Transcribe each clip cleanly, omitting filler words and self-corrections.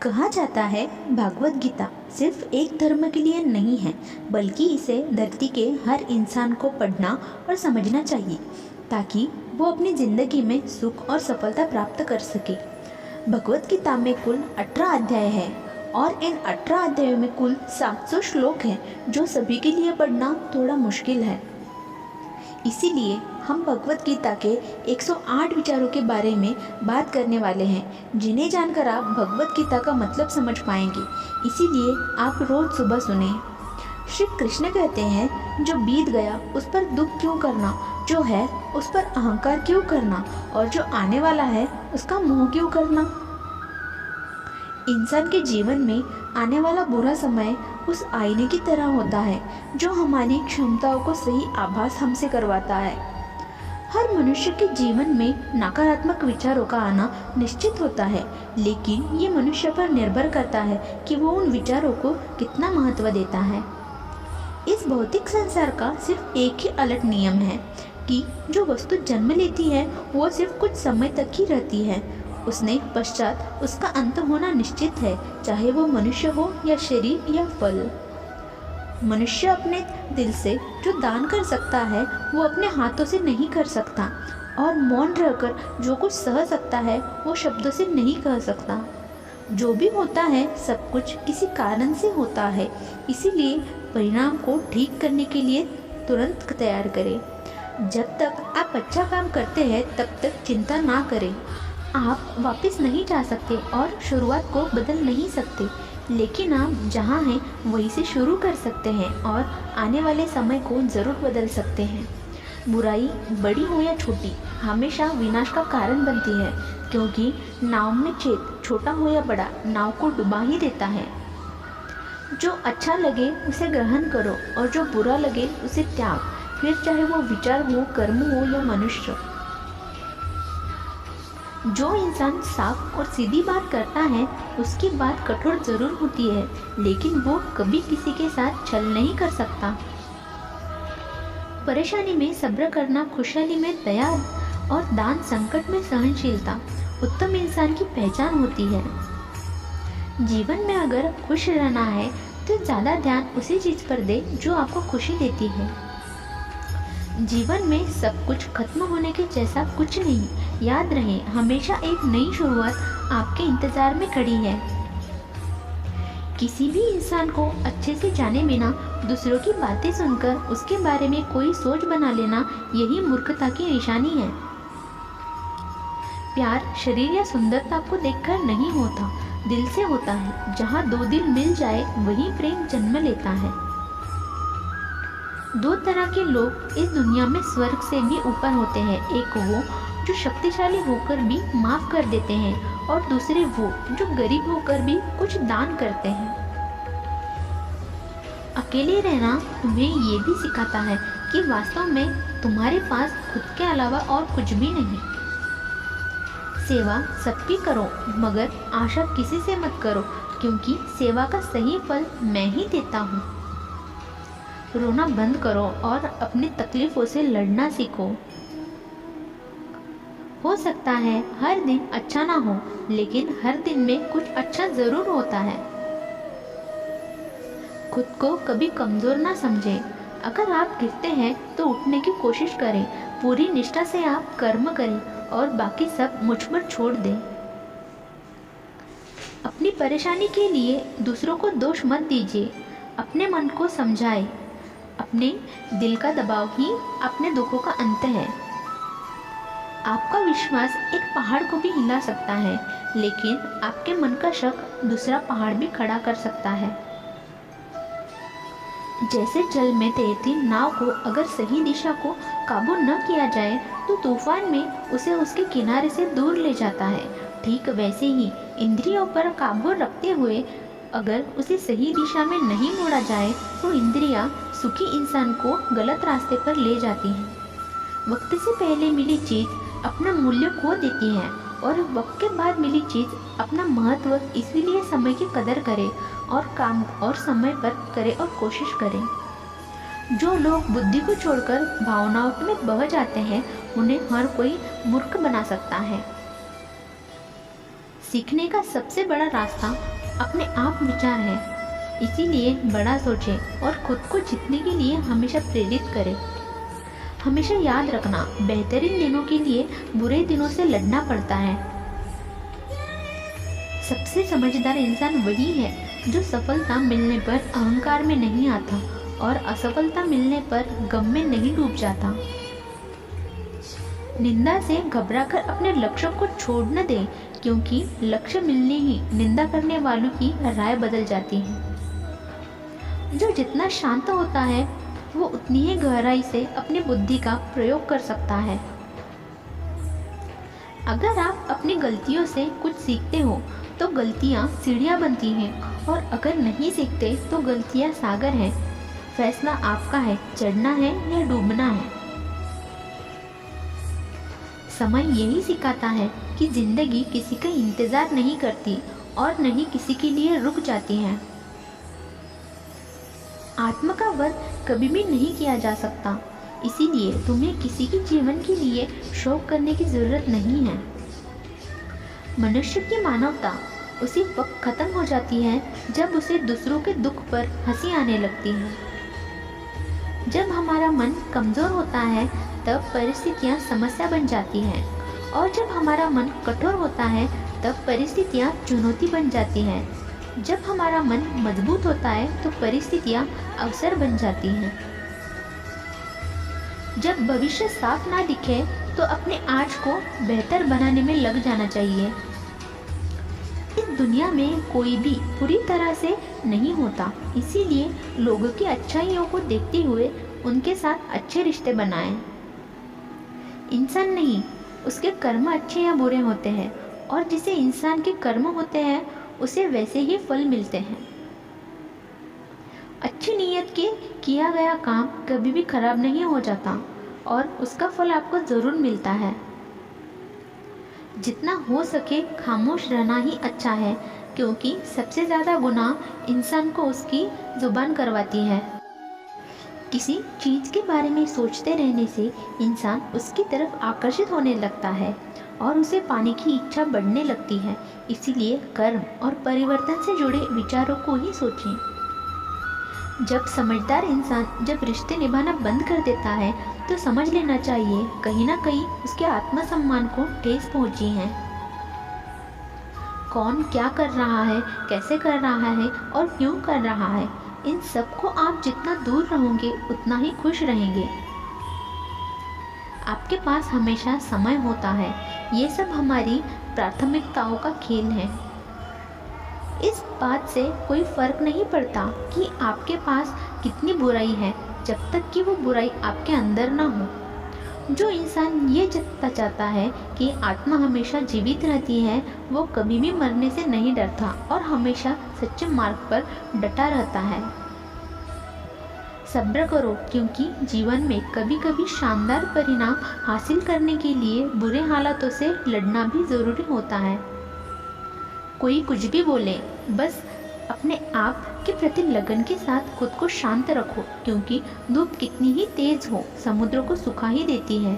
कहा जाता है भागवत गीता सिर्फ एक धर्म के लिए नहीं है, बल्कि इसे धरती के हर इंसान को पढ़ना और समझना चाहिए ताकि वो अपनी ज़िंदगी में सुख और सफलता प्राप्त कर सके। भगवत गीता में कुल 18 अध्याय हैं और इन 18 अध्यायों में कुल 700 श्लोक हैं जो सभी के लिए पढ़ना थोड़ा मुश्किल है। इसीलिए हम भगवत गीता के 108 विचारों के बारे में बात करने वाले हैं, जिन्हें जानकर आप भगवत गीता का मतलब समझ पाएंगे। इसीलिए आप रोज़ सुबह सुने। श्री कृष्ण कहते हैं, जो बीत गया उस पर दुख क्यों करना, जो है उस पर अहंकार क्यों करना, और जो आने वाला है उसका मोह क्यों करना। इंसान के जीवन में आने वाला बुरा समय उस आईने की तरह होता है जो हमारी क्षमताओं को सही आभास हमसे करवाता है। हर मनुष्य के जीवन में नकारात्मक विचारों का आना निश्चित होता है, लेकिन ये मनुष्य पर निर्भर करता है कि वो उन विचारों को कितना महत्व देता है। इस भौतिक संसार का सिर्फ एक ही अलग नियम है कि जो वस्तु जन्म लेती है वो सिर्फ कुछ समय तक ही रहती है। उसने पश्चात उसका अंत होना निश्चित है, चाहे वो मनुष्य हो या शरीर या फल। मनुष्य अपने दिल से जो दान कर सकता है वो अपने हाथों से नहीं कर सकता, और मौन रहकर जो कुछ सह सकता है वो शब्दों से नहीं कह सकता। जो भी होता है सब कुछ किसी कारण से होता है, इसीलिए परिणाम को ठीक करने के लिए तुरंत तैयार करें। जब तक आप अच्छा काम करते हैं तब तक चिंता ना करें। आप वापस नहीं जा सकते और शुरुआत को बदल नहीं सकते, लेकिन आप जहाँ हैं वहीं से शुरू कर सकते हैं और आने वाले समय को ज़रूर बदल सकते हैं। बुराई बड़ी हो या छोटी हमेशा विनाश का कारण बनती है, क्योंकि नाव में छेद छोटा हो या बड़ा नाव को डुबा ही देता है। जो अच्छा लगे उसे ग्रहण करो और जो बुरा लगे उसे त्याग, फिर चाहे वो विचार हो, कर्म हो या मनुष्य। जो इंसान साफ और सीधी बात करता है उसकी बात कठोर जरूर होती है, लेकिन वो कभी किसी के साथ छल नहीं कर सकता। परेशानी में सब्र करना, खुशहाली में दया और दान, संकट में सहनशीलता उत्तम इंसान की पहचान होती है। जीवन में अगर खुश रहना है तो ज़्यादा ध्यान उसी चीज़ पर दे जो आपको खुशी देती है। जीवन में सब कुछ खत्म होने के जैसा कुछ नहीं। याद रहे, हमेशा एक नई शुरुआत आपके इंतजार में खड़ी है। किसी भी इंसान को अच्छे से जाने बिना दूसरों की बातें सुनकर उसके बारे में कोई सोच बना लेना, यही मूर्खता की निशानी है। प्यार शरीर या सुंदरता को देखकर नहीं होता, दिल से होता है। जहाँ दो दिल मिल जाए वही प्रेम जन्म लेता है। दो तरह के लोग इस दुनिया में स्वर्ग से भी ऊपर होते हैं। एक वो जो शक्तिशाली होकर भी माफ कर देते हैं, और दूसरे वो जो गरीब होकर भी कुछ दान करते हैं। अकेले रहना तुम्हें ये भी सिखाता है कि वास्तव में तुम्हारे पास खुद के अलावा और कुछ भी नहीं। सेवा सबकी करो, मगर आशा किसी से मत करो, क्योंकि सेवा का सही फल मैं ही देता हूँ। रोना बंद करो और अपनी तकलीफों से लड़ना सीखो। हो सकता है हर दिन अच्छा ना हो, लेकिन हर दिन में कुछ अच्छा जरूर होता है। खुद को कभी कमजोर ना समझें। अगर आप गिरते हैं तो उठने की कोशिश करें। पूरी निष्ठा से आप कर्म करें और बाकी सब मुझ पर छोड़ दें। अपनी परेशानी के लिए दूसरों को दोष मत दीजिए। अपने मन को समझाएं। अपने दिल का दबाव ही अपने दुखों का अंत है। आपका विश्वास एक पहाड़ को भी हिला सकता है, लेकिन आपके मन का शक दूसरा पहाड़ भी खड़ा कर सकता है। जैसे जल में तैरती नाव को अगर सही दिशा को काबू न किया जाए तो तूफान में उसे उसके किनारे से दूर ले जाता है, ठीक वैसे ही इंद्रियों पर काबू रखते हुए अगर उसे सही दिशा में नहीं मोड़ा जाए तो इंद्रियां सुखी इंसान को गलत रास्ते पर ले जाती हैं। वक्त से पहले मिली चीज़ अपना मूल्य खो देती है, और वक्त के बाद मिली चीज़ अपना महत्व। इसीलिए समय की कदर करें और काम और समय पर करें और कोशिश करें। जो लोग बुद्धि को छोड़कर भावनाओं में बह जाते हैं उन्हें हर कोई मूर्ख बना सकता है। सीखने का सबसे बड़ा रास्ता अपने आप विचार है। इसीलिए बड़ा सोचें और खुद को जीतने के लिए हमेशा प्रेरित करें। हमेशा याद रखना, बेहतरीन दिनों के लिए बुरे दिनों से लड़ना पड़ता है। सबसे समझदार इंसान वही है जो सफलता मिलने पर अहंकार में नहीं आता और असफलता मिलने पर गम में नहीं डूब जाता। निंदा से घबराकर अपने लक्ष्य को छोड़ न दें, क्योंकि लक्ष्य मिलने ही निंदा करने वालों की राय बदल जाती है। जो जितना शांत होता है वो उतनी ही गहराई से अपनी बुद्धि का प्रयोग कर सकता है। अगर आप अपनी गलतियों से कुछ सीखते हो तो गलतियां सीढ़ियां बनती हैं, और अगर नहीं सीखते तो गलतियां सागर हैं। फैसला आपका है, चढ़ना है या डूबना है। समय यही सिखाता है कि जिंदगी किसी का इंतजार नहीं करती और नहीं किसी के लिए रुक जाती है। आत्मा का वध कभी भी नहीं किया जा सकता, इसीलिए तुम्हें किसी के जीवन के लिए शोक करने की जरूरत नहीं है। मनुष्य की मानवता उसी वक्त खत्म हो जाती है जब उसे दूसरों के दुख पर हंसी आने लगती है। जब हमारा मन कमजोर होता है तब परिस्थितियां समस्या बन जाती हैं, और जब हमारा मन कठोर होता है तब परिस्थितियां चुनौती बन जाती हैं। जब हमारा मन मजबूत होता है तो परिस्थितियां अवसर बन जाती हैं। जब भविष्य साफ ना दिखे तो अपने आज को बेहतर बनाने में लग जाना चाहिए। इस दुनिया में कोई भी पूरी तरह से नहीं होता, इसीलिए लोगों की अच्छाइयों को देखते हुए उनके साथ अच्छे रिश्ते बनाएं। इंसान नहीं, उसके कर्म अच्छे या बुरे होते हैं, और जिसे इंसान के कर्म होते हैं उसे वैसे ही फल मिलते हैं। अच्छी नीयत के किया गया काम कभी भी खराब नहीं हो जाता और उसका फल आपको जरूर मिलता है। जितना हो सके खामोश रहना ही अच्छा है, क्योंकि सबसे ज़्यादा गुनाह इंसान को उसकी जुबान करवाती है। किसी चीज़ के बारे में सोचते रहने से इंसान उसकी तरफ आकर्षित होने लगता है और उसे पाने की इच्छा बढ़ने लगती है। इसीलिए कर्म और परिवर्तन से जुड़े विचारों को ही सोचें। जब समझदार इंसान जब रिश्ते निभाना बंद कर देता है तो समझ लेना चाहिए कहीं ना कहीं उसके आत्मसम्मान को ठेस पहुंची है। कौन क्या कर रहा है, कैसे कर रहा है और क्यों कर रहा है, इन सब को आप जितना दूर रहोगे उतना ही खुश रहेंगे। आपके पास हमेशा समय होता है, ये सब हमारी प्राथमिकताओं का खेल है। इस बात से कोई फर्क नहीं पड़ता कि आपके पास कितनी बुराई है, जब तक कि वो बुराई आपके अंदर ना हो। जो इंसान ये जताना चाहता है कि आत्मा हमेशा जीवित रहती है, वो कभी भी मरने से नहीं डरता और हमेशा सच्चे मार्ग पर डटा रहता है। सब्र करो, क्योंकि जीवन में कभी कभी शानदार परिणाम हासिल करने के लिए बुरे हालातों से लड़ना भी ज़रूरी होता है। कोई कुछ भी बोले, बस अपने आप के प्रति लगन के साथ खुद को शांत रखो, क्योंकि धूप कितनी ही तेज हो समुद्र को सुखा ही देती है।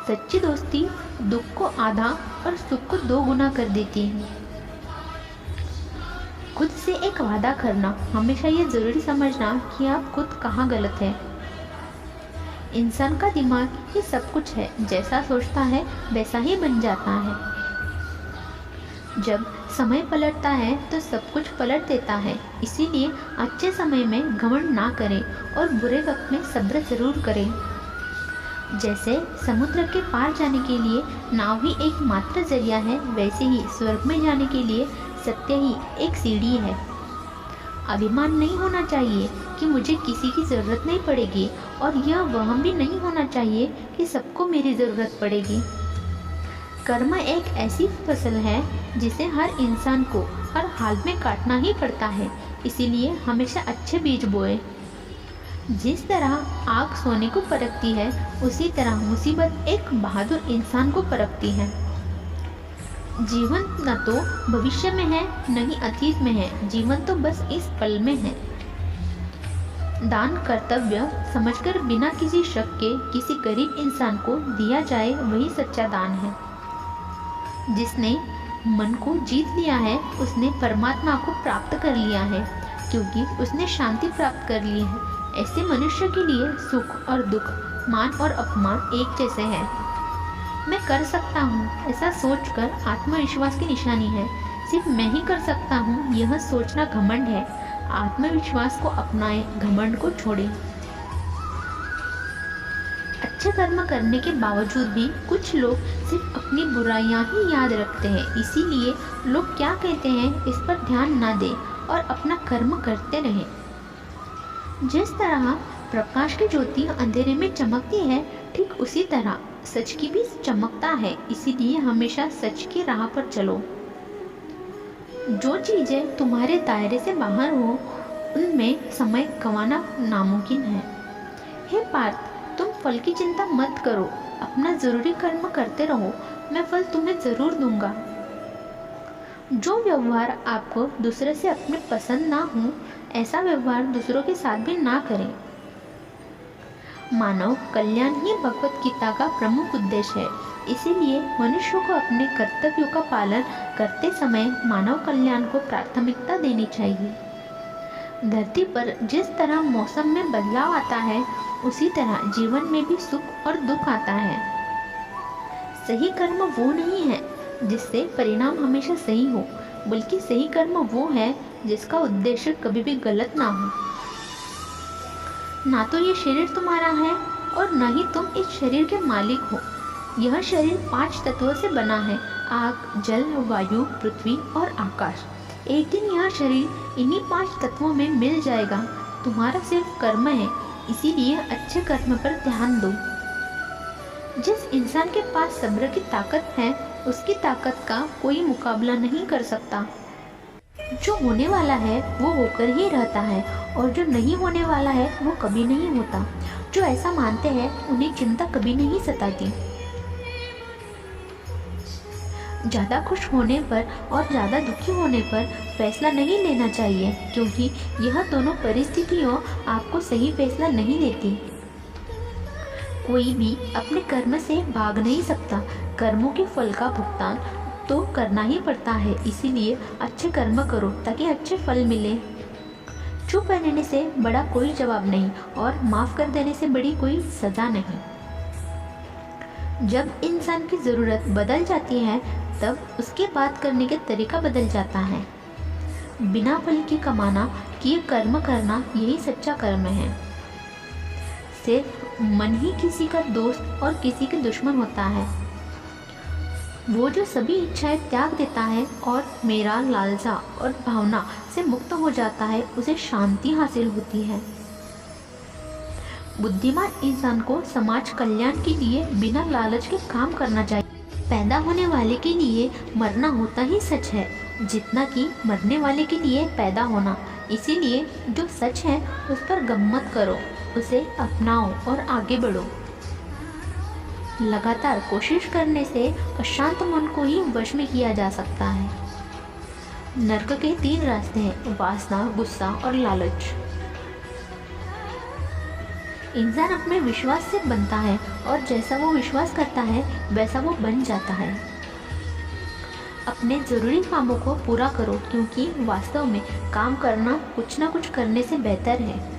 सच्ची दोस्ती दुख को आधा और सुख को 2 गुना कर देती है। खुद से एक वादा करना, हमेशा ये जरूरी समझना कि आप खुद कहाँ गलत है। इंसान का दिमाग ये सब कुछ है, जैसा सोचता है वैसा ही बन जाता है। जब समय पलटता है तो सब कुछ पलट देता है। इसीलिए अच्छे समय में घमंड ना करें और बुरे वक्त में सब्र जरूर करें। जैसे समुद्र के पार जाने के लिए नाव ही एक मात्र जरिया है, वैसे ही स्वर्ग में जाने के लिए सत्य ही एक सीढ़ी है। अभिमान नहीं होना चाहिए कि मुझे किसी की ज़रूरत नहीं पड़ेगी, और यह वहम भी नहीं होना चाहिए कि सबको मेरी ज़रूरत पड़ेगी। कर्म एक ऐसी फसल है जिसे हर इंसान को हर हाल में काटना ही पड़ता है। इसीलिए हमेशा अच्छे बीज बोए। जिस तरह आग सोने को परखती है, उसी तरह मुसीबत एक बहादुर इंसान को परखती है। जीवन न तो भविष्य में है न ही अतीत में है, जीवन तो बस इस पल में है। दान कर्तव्य समझकर बिना किसी शक के किसी गरीब इंसान को दिया जाए, वही सच्चा दान है। जिसने मन को जीत लिया है उसने परमात्मा को प्राप्त कर लिया है, क्योंकि उसने शांति प्राप्त कर ली है। ऐसे मनुष्य के लिए सुख और दुख, मान और अपमान एक जैसे हैं। मैं कर सकता हूँ ऐसा सोचकर आत्मविश्वास की निशानी है। सिर्फ मैं ही कर सकता हूँ यह सोचना घमंड है। आत्मविश्वास को अपनाएं, घमंड को छोड़ें। अच्छे कर्म करने के बावजूद भी कुछ लोग सिर्फ अपनी बुराइयां ही याद रखते हैं। इसीलिए लोग क्या कहते हैं इस पर ध्यान ना दें और अपना कर्म करते रहें। जिस तरह प्रकाश की ज्योति अंधेरे में चमकती है, ठीक उसी तरह सच की भी चमकता है। इसीलिए हमेशा सच की राह पर चलो। जो चीजें तुम्हारे दायरे से बाहर हो उनमें समय गंवाना नामुमकिन है। हे पार्थ, तुम फल की चिंता मत करो, अपना जरूरी कर्म करते रहो, मैं फल तुम्हें जरूर दूंगा। जो व्यवहार आपको दूसरे से अपने पसंद ना हो, ऐसा व्यवहार दूसरों के साथ भी ना करें। मानव कल्याण ही भगवत गीता का प्रमुख उद्देश्य है। इसीलिए मनुष्य को अपने कर्तव्यों का पालन करते समय मानव कल्याण को प्राथमिकता देनी चाहिए। धरती पर जिस तरह मौसम में बदलाव आता है, उसी तरह जीवन में भी सुख और दुख आता है। सही कर्म वो नहीं है जिससे परिणाम हमेशा सही हो, बल्कि सही कर्म वो है जिसका उद्देश्य कभी भी गलत ना हो। ना तो ये शरीर तुम्हारा है और न ही तुम इस शरीर के मालिक हो। यह शरीर 5 तत्वों से बना है, आग, जल, वायु, पृथ्वी और आकाश। एक दिन यह शरीर इन्हीं 5 तत्वों में मिल जाएगा। तुम्हारा सिर्फ कर्म है, इसीलिए अच्छे कर्म पर ध्यान दो। जिस इंसान के पास सब्र की ताकत है, उसकी ताकत का कोई मुकाबला नहीं कर सकता। जो होने वाला है वो होकर ही रहता है, और जो नहीं होने वाला है वो कभी नहीं होता। जो ऐसा मानते हैं उन्हें चिंता कभी नहीं सताती। ज़्यादा खुश होने पर और ज़्यादा दुखी होने पर फैसला नहीं लेना चाहिए, क्योंकि यह दोनों परिस्थितियों आपको सही फैसला नहीं देती। कोई भी अपने कर्म से भाग नहीं सकता। कर्मों के फल का भुगतान तो करना ही पड़ता है। इसीलिए अच्छे कर्म करो ताकि अच्छे फल मिले। चुप रहने से बड़ा कोई जवाब नहीं, और माफ़ कर देने से बड़ी कोई सज़ा नहीं। जब इंसान की ज़रूरत बदल जाती है, तब उसके बात करने का तरीका बदल जाता है। बिना फल के कमाना, किए कर्म करना, यही सच्चा कर्म है। सिर्फ मन ही किसी का दोस्त और किसी के दुश्मन होता है। वो जो सभी इच्छाएं त्याग देता है और मेरा, लालसा और भावना से मुक्त हो जाता है, उसे शांति हासिल होती है। बुद्धिमान इंसान को समाज कल्याण के लिए बिना लालच के काम करना चाहिए। पैदा होने वाले के लिए मरना होता ही सच है, जितना कि मरने वाले के लिए पैदा होना। इसीलिए जो सच है उस पर गम मत करो, उसे अपनाओ और आगे बढ़ो। लगातार कोशिश करने से अशांत मन को ही वश में किया जा सकता है। नरक के 3 रास्ते हैं: वासना, गुस्सा और लालच। इंसान अपने विश्वास से बनता है, और जैसा वो विश्वास करता है वैसा वो बन जाता है। अपने ज़रूरी कामों को पूरा करो, क्योंकि वास्तव में काम करना कुछ ना कुछ करने से बेहतर है।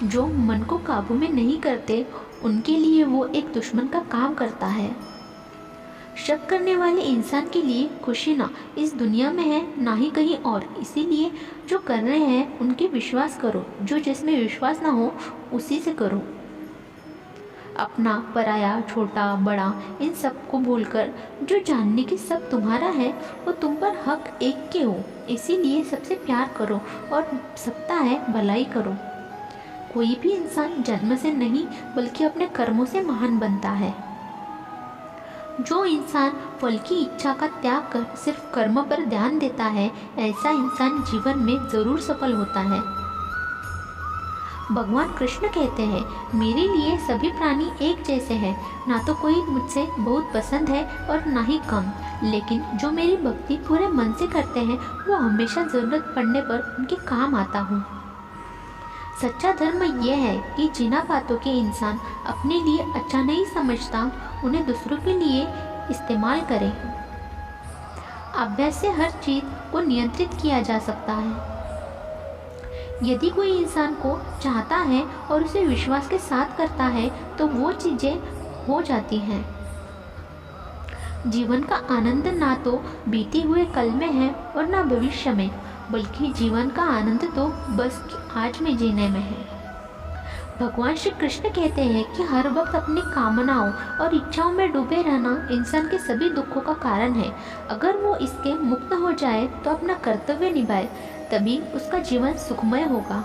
जो मन को काबू में नहीं करते, उनके लिए वो एक दुश्मन का काम करता है। शक करने वाले इंसान के लिए खुशी ना इस दुनिया में है, ना ही कहीं और। इसीलिए जो कर रहे हैं उनके विश्वास करो, जो जिसमें विश्वास ना हो उसी से करो। अपना, पराया, छोटा, बड़ा, इन सब को भूलकर जो जानने की सब तुम्हारा है, वो तुम पर हक एक के हो। इसीलिए सबसे प्यार करो और सकता है भलाई करो। कोई भी इंसान जन्म से नहीं बल्कि अपने कर्मों से महान बनता है। जो इंसान फल की इच्छा का त्याग कर सिर्फ कर्म पर ध्यान देता है, ऐसा इंसान जीवन में जरूर सफल होता है। भगवान कृष्ण कहते हैं, मेरे लिए सभी प्राणी एक जैसे हैं। ना तो कोई मुझसे बहुत पसंद है और ना ही कम, लेकिन जो मेरी भक्ति पूरे मन से करते हैं, वो हमेशा ज़रूरत पड़ने पर उनके काम आता हूँ। सच्चा धर्म यह है कि जिन्ह बातों के इंसान अपने लिए अच्छा नहीं समझता, उन्हें दूसरों के लिए इस्तेमाल करें। अभ्यास से हर चीज को नियंत्रित किया जा सकता है। यदि कोई इंसान को चाहता है और उसे विश्वास के साथ करता है तो वो चीजें हो जाती हैं। जीवन का आनंद ना तो बीते हुए कल में है और ना भविष्य में, बल्कि जीवन का आनंद तो बस आज में जीने में है। भगवान श्री कृष्ण कहते हैं कि हर वक्त अपनी कामनाओं और इच्छाओं में डूबे रहना इंसान के सभी दुखों का कारण है। अगर वो इसके मुक्त हो जाए तो अपना कर्तव्य निभाए, तभी उसका जीवन सुखमय होगा।